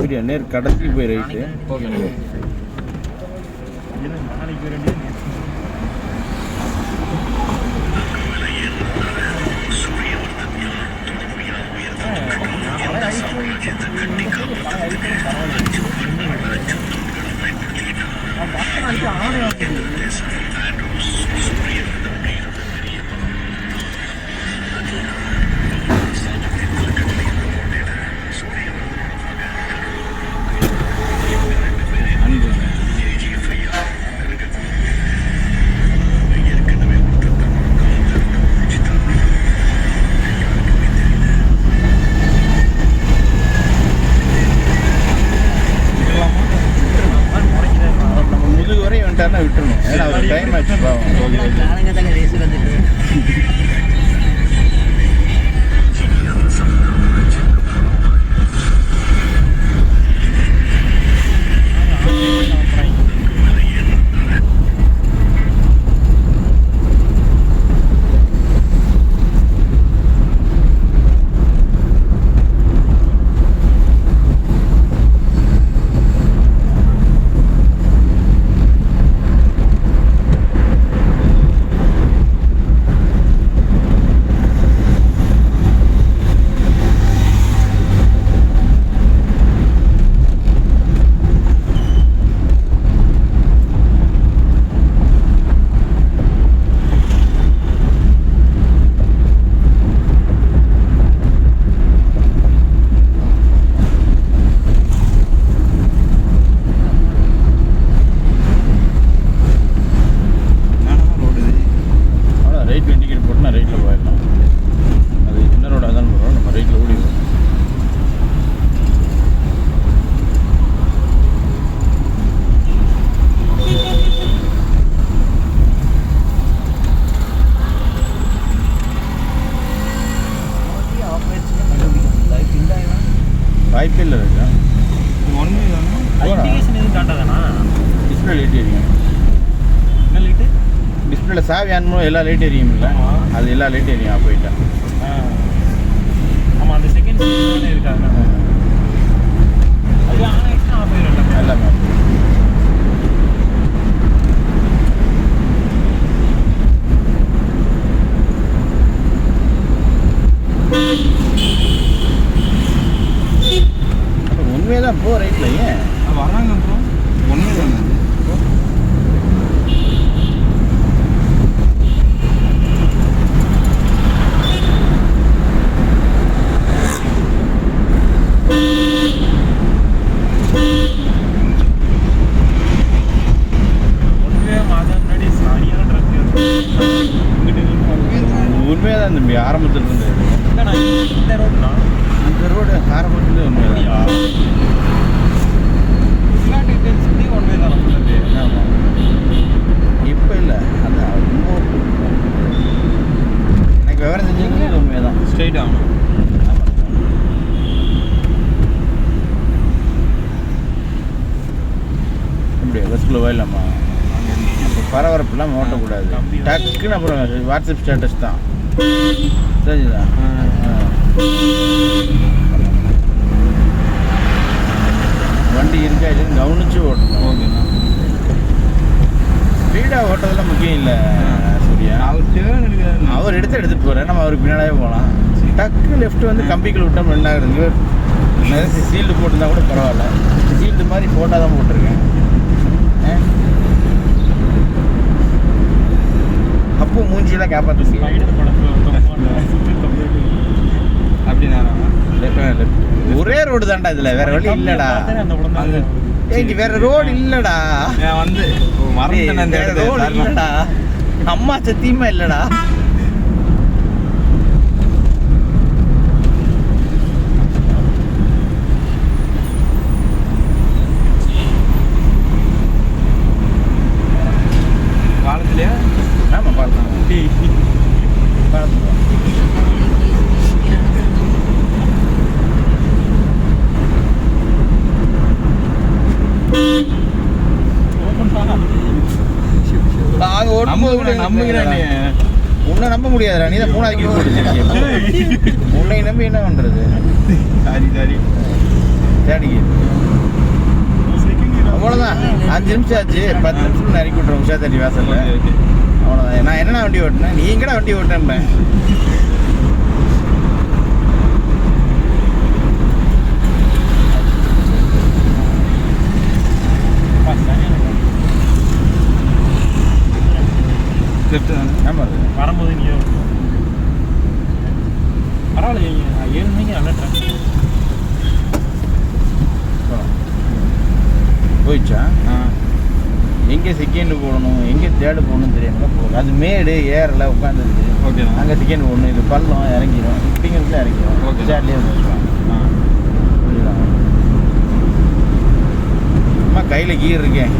சூர்யா நேர் கடைசி போய் ரைட்டு. ஓகே நாளைக்கு வேண்டிய விட்டுருணும். ஏன்னா ஒரு டைம் ஆச்சு பாவம். வாய்ப்பே இல்லை இருக்கா ஒன்று இண்டிகேஷன் எதுவும் காட்டாதானா? டிஸ்பிளே லைட் எரியும். என்ன லைட்டு? டிஸ்பிளேல சாவி ஆன்மோ எல்லா லைட் எரியும்ல, அது எல்லா லைட் எரியும் போயிட்டா. ஆமாம், அந்த செகண்ட் இருக்காங்க. அது ஆன் ஆகிடுச்சுன்னா ஆஃப் ஆகிடும் எல்லாமே. உண்மையதான் போ ரைட்ல ஏன் வராங்க ப்ரோ? உண்மைதான் உண்மையாதான் தம்பி. ஆரம்பத்துல இருந்து இந்த ரோடுனா இந்த ரோடு ஆரம்பத்துல உண்மைதான். இப்போ இல்லை, அது எனக்கு விவரம் செஞ்சது உண்மைதான். ஸ்ட்ரெயிட் ஆகணும். இப்படி பஸ்ஸில் போயிடலாமா? பரபரப்புலாம் ஓட்டக்கூடாது. டக்குன்னு அப்புறம் வாட்ஸ்அப் ஸ்டேட்டஸ் தான் தெரிஞ்சுதான். வண்டி இருக்கா இல்லைன்னு கவனிச்சு ஓட்டணும். ஓகேண்ணா. ஸ்பீடாக ஓட்டுறதுலாம் முக்கியம் இல்லை சூர்யா. அவர் எடுத்துகிட்டு போகிறேன், நம்ம அவருக்கு பின்னாடியே போகலாம். டக்கு லெஃப்ட் வந்து கம்பிக்குள்ள விட்டோம் என்ன ஆகுது? நிறைய சீல்டு போட்டுருந்தா கூட பரவாயில்ல. சீல்டு மாதிரி போட்டால் தான் போட்டிருக்கேன். அப்போ மூஞ்சியெல்லாம் காப்பாற்று. அப்படின்னா ஒரே ரோடு தான்டா இதுல, வேற வழி இல்லடா. இங்க வேற ரோடு இல்லடா. வந்து ரோடு இல்லடா, அம்மா சத்தியமா இல்லடா. பாலத்துலயா? ஆமா பாலத்துல. பாலத்துல உன்னை நம்ப முடியாதுடா. நீ தான் 3வது கிலோ போட்டு உன்னை நம்பி என்ன பண்றது? Sorry third gear. அவ்வளோதான், 5 நிமிஷம் ஆச்சு. 10 நிமிஷம் இறக்கி விட்றோம் உஷா தேர்ட்டி வாசல்ல. அவ்வளோதான். நான் என்னென்ன வண்டி ஓட்டினேன், நீ எங்கடா வண்டி ஓட்டினேன். ஆமாம், வரும்போது நீங்கள் பரவாயில்ல. 7 மணிக்கு நல்ல ட்ராஃபிக் போயிடுச்சா. எங்கே செகண்ட் போடணும் எங்கே தேர்டு போடணும்னு தெரியாமல் போகும். அது மேடு ஏரில் உட்காந்துருக்கு. ஓகே, அங்கே செகண்ட் போடணும், இது பள்ளம் இறங்கிடும், இப்படிங்கிறதுல இறங்கிடும். ஓகே, சேர்லேயே வச்சுக்கலாம். புரியுதா? சும்மா கையில் கீர் இருக்கேன்,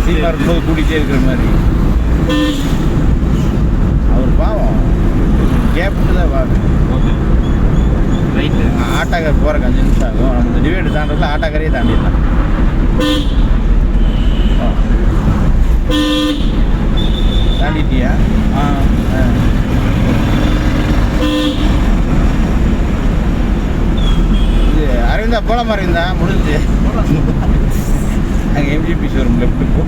சீமா இருக்கும்போது கூட்டிகிட்டே இருக்கிற மாதிரி. அவர் பாவம் கேப்ட்டு தான் பார்க்கணும். Okay, right. ஆட்டாக்கார் போகிறக்கு 5 நிமிஷம் ஆகும். நம்ம இந்த டிவைடு தாண்டதில் ஆட்டாக்காரையே தாண்டிடலாம். தாண்டிட்டியா? இது அரவிந்தா போலாமா? அரவிந்தா முடிஞ்சு அங்கே எம்ஜிபி ஷோரூம் லெஃப்ட்டு போ.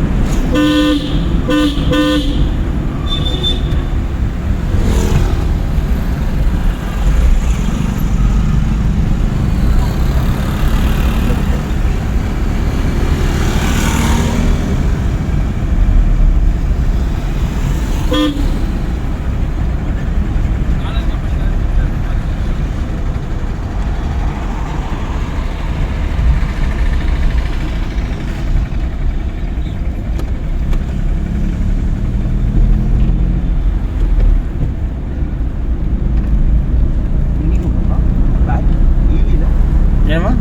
ஏமா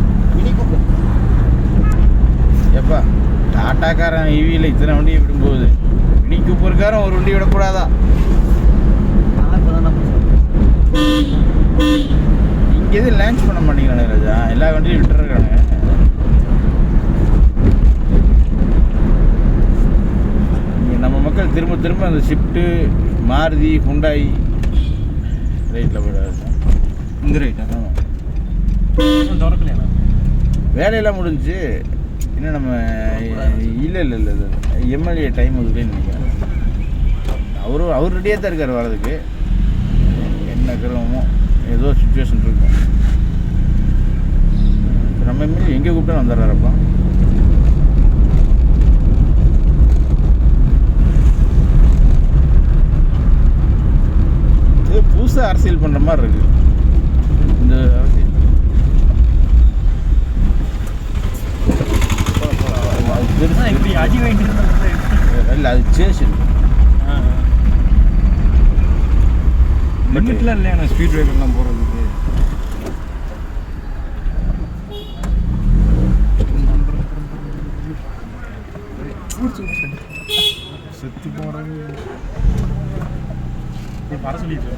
எப்பா டாட்டாக்காரன் ஈவியில் இத்தனை வண்டி விடும்போது மினி கூப்பர்காரன் ஒரு வண்டி விடக்கூடாதா? இங்கே எதுவும் லான்ச் பண்ண மாட்டேங்கிறானே ராஜா, எல்லா வண்டியும் விட்டுருக்கானுங்க. நம்ம மக்கள் திரும்ப திரும்ப அந்த ஷிஃப்ட்டு மாருதி ஹுண்டாய் ரைட்டில் போயிடாது. இந்த ரைட்டா? ஆமாம், திறக்கலையா? வேலையெல்லாம் முடிஞ்சு இன்னும் நம்ம இல்லை எம்எல்ஏ டைம் ஒதுக்குன்னு நினைக்கிறேன். அவர் ரெடியாக தான் இருக்கார் வர்றதுக்கு. என்ன கிரமமோ ஏதோ சுச்சுவேஷன் இருக்கும். நம்ம எம்எல்ஏ எங்கே கூப்பிட்டாலும் வந்துடுறாருப்பா. இது புதுசாக அரசியல் பண்ணுற மாதிரி இருக்குது இந்த அரசியல். இல்லை அது சேஸ் இருக்கு. லிமிட்லாம் இல்லையா ஸ்பீட் பிரேக்கர்லாம் போகிறதுக்கு? செத்து போகிறது வர சொல்லிட்டு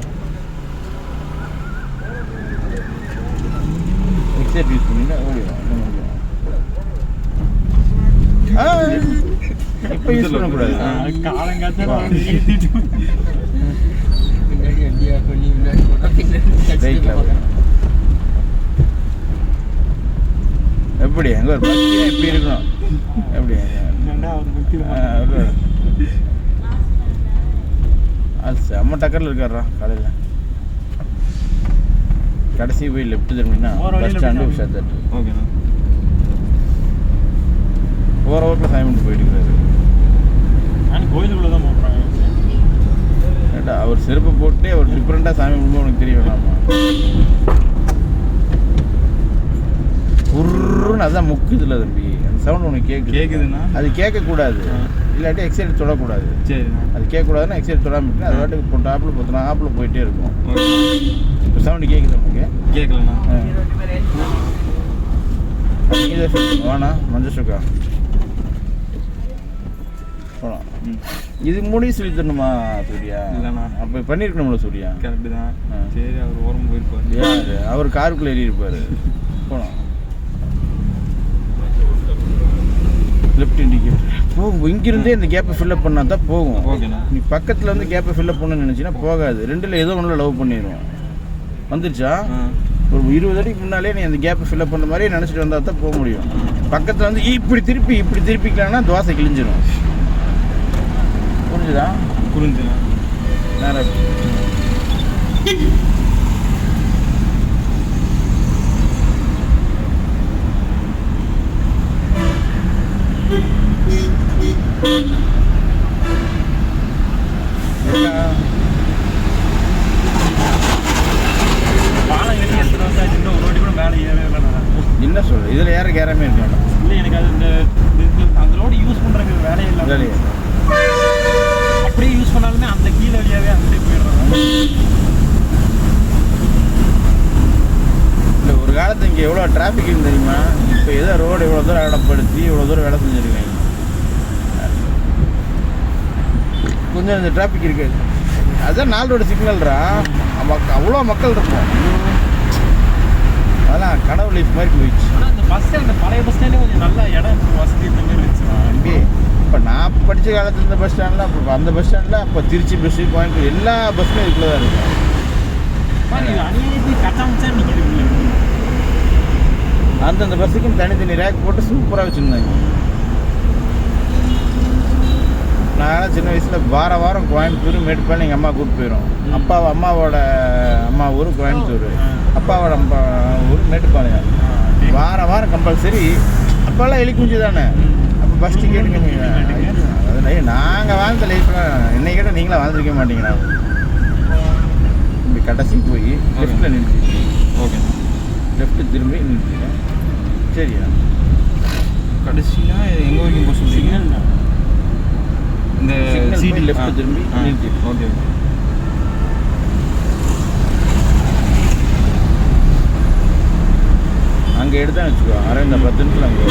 எக்ஸைட் யூஸ் பண்ணினா ஓடிடும். இப்போ யூஸ் பண்ணக்கூடாது. எப்படி அங்கே ஒரு பக்தியாக எப்படி இருக்கணும்? எப்படி அது செம்ம டக்கரில் இருக்காரா காலையில். கடைசி போய் லெஃப்ட் திரும்பினா பஸ் ஸ்டாண்டு உஷா தேட்டர். ஓகேண்ணா. போகிற ஓட்டில் சாமி போயிட்டு இருக்காரு. நான் கோயிலுக்குள்ளே தான் போடுறாங்க. ஏட்டா அவர் செருப்பு போட்டு அவர் டிஃப்ரெண்ட்டாக சாமி கும்பிடுவோம் உனக்கு தெரிய வேணாமா? குர்ன்னு அதுதான் முக்குதுல தம்பி. அந்த சவுண்ட் உனக்கு கேட்குதுன்னா அது கேட்கக்கூடாது. இல்லாட்டி எக்ஸைட் தொடக்கூடாது. சரிண்ணா. அது கேட்கக்கூடாதுன்னா எக்ஸைட் தொடாமல் அது வாட்டுக்கு போட்டு ஆப்பில் பொத்துனா ஆப்பில் போயிட்டே இருக்கும். இப்போ சவுண்டு கேட்குது உனக்கு? கேட்கலண்ணா. நீதான் சொல்லணும் வாண்ணா மஞ்சள் சுக்கா போகலாம். இதுக்கு முன்னாடி சொல்லி தரணுமா சூர்யா? இல்லைண்ணா. அப்போ பண்ணியிருக்கணும்ல சூர்யா. கரெக்டு தான். சரி அவர் ஓரம் போயிருப்பார். யார் அவர் காருக்குள்ளே ஏறி இருப்பார். போகலாம். லெஃப்ட் இண்டிகேட்டர் போகும். இங்கிருந்தே இந்த கேப்பை ஃபில்லப் பண்ணால் தான் போகும். ஓகேண்ணா. நீ பக்கத்தில் வந்து கேப்பை ஃபில்லப் பண்ணணும்னு நினச்சின்னா போகாது. ரெண்டில் ஏதோ ஒன்றில் லவ் பண்ணிடும். வந்துருச்சா? ஒரு 20 அடிக்கு முன்னாலே நீ அந்த கேப்பை ஃபில்அப் பண்ணுற மாதிரி நினச்சிட்டு வந்தால் தான் போக முடியும். பக்கத்தில் வந்து இப்படி திருப்பிக்கலாம்னா தோசை கிழிஞ்சிடும். புரிஞ்சுதா? புரிஞ்சுண்ணா. நேரம் பாலம் கட்டி எத்தனை வருஷம் ஆச்சு, இன்னும் ஒரு வாட்டி கூட மேலே ஏறவே இல்லைண்ணா. என்ன சொல்கிறது, இதில் ஏறமே இருக்கணும். இல்லை எனக்கு அது அந்த ரோடு யூஸ் பண்ணுறதுக்கு வேலையே இல்லை. வேலையே அப்படியே யூஸ் பண்ணாலுமே அந்த கீழே வழியாவே அங்கே போயிடுறாங்க. இல்லை ஒரு காலத்து இங்கே எவ்வளோ டிராஃபிக் இருந்து தெரியுமா? இப்போ ஏதோ ரோடு இவ்வளோ தூரம் அகலப்படுத்தி இவ்வளோ தூரம் வேலை செஞ்சுருக்காங்க. கொஞ்சம் இந்த டிராஃபிக் இருக்காது. அதுதான் 4 ரோடு சிக்னல்ரா. அவ்வளோ மக்கள் இருக்கும். அதெல்லாம் கனவு லைஃப் மாதிரி போயிடுச்சு. ஆனால் இந்த பஸ் ஸ்டாண்ட், பழைய பஸ் ஸ்டாண்டே கொஞ்சம் நல்ல இடம் வசதி இந்த மாதிரி இருந்துச்சுண்ணா. அங்கே இப்போ நான் படித்த காலத்தில் இந்த பஸ் ஸ்டாண்டில் அப்போ அந்த பஸ் ஸ்டாண்டில் அப்போ திருச்சி பஸ்ஸு, கோயம்புத்தூர் எல்லா பஸ்ஸுமே இதுக்குள்ளே தான் இருக்கும். அநியாயத்தை கட்டாமிச்சா நிற்கிது. அந்தந்த பஸ்ஸுக்கும் தனித்தனி ரேக் போட்டு சூப்பராக வச்சுருந்தாங்க. நான் சின்ன வயசில் வாரம் கோயம்புத்தூர் மேட்டுப்பாளையம் எங்கள் அம்மா கூப்பிட்டு போயிடும். அம்மாவோட அம்மா ஊர் கோயம்புத்தூர், அப்பாவோட ஊர் மேட்டுப்பாளையம். வாரம் கம்பல்சரி. அப்போல்லாம் எலி குஞ்சு தானே. அப்போ பஸ் டிக்கெட்டுங்க அதில் நாங்கள் வாழ்ந்த லைஃப்லாம் என்னை கேட்டால் நீங்களாம் வாழ்ந்துருக்க மாட்டீங்களா? இப்படி கடைசி போய் லெஃப்ட்டில் நிறுத்தி. ஓகே, லெஃப்ட்டு திரும்பி நிறுத்திட்டேன். சரியா? கடைசினா எங்கே வரைக்கும் போக சொல்லுவீங்க? இந்த சீடி லெஃப்ட் திரும்பி நிறுத்தி. ஓகே. அங்கே எடுத்தான்னு வச்சுக்கோ, இந்த 10 நிமிஷம் அங்கே.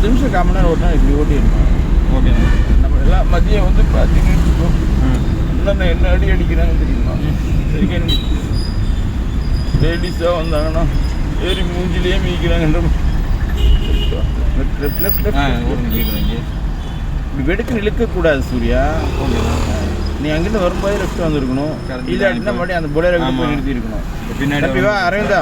நிமிஷம் 1/4 மணி நேரம் ஓட்டினா இப்படி ஓட்டிடணும். ஓகே. நம்ம எல்லாம் மதியம் வந்து பார்த்தீங்கன்னு வச்சுக்கோ, இன்னும் என்ன அடி அடிக்கிறாங்கன்னு தெரியுமா? லேடிஸாக வந்தாங்கன்னா ஏறி மூஞ்சிலேயே மீக்கிறாங்கன்ற இப்படி வெடுக்கு இழுக்கக்கூடாது சூர்யா. ஓகே. நீ அங்கேருந்து வரும்போது லெஃப்ட் வந்துருக்கணும். இல்லாட்டினா மறுபடியும் அந்த புலேரை போய் நிறுத்தி இருக்கணும். பின்னாடி அரவிந்தா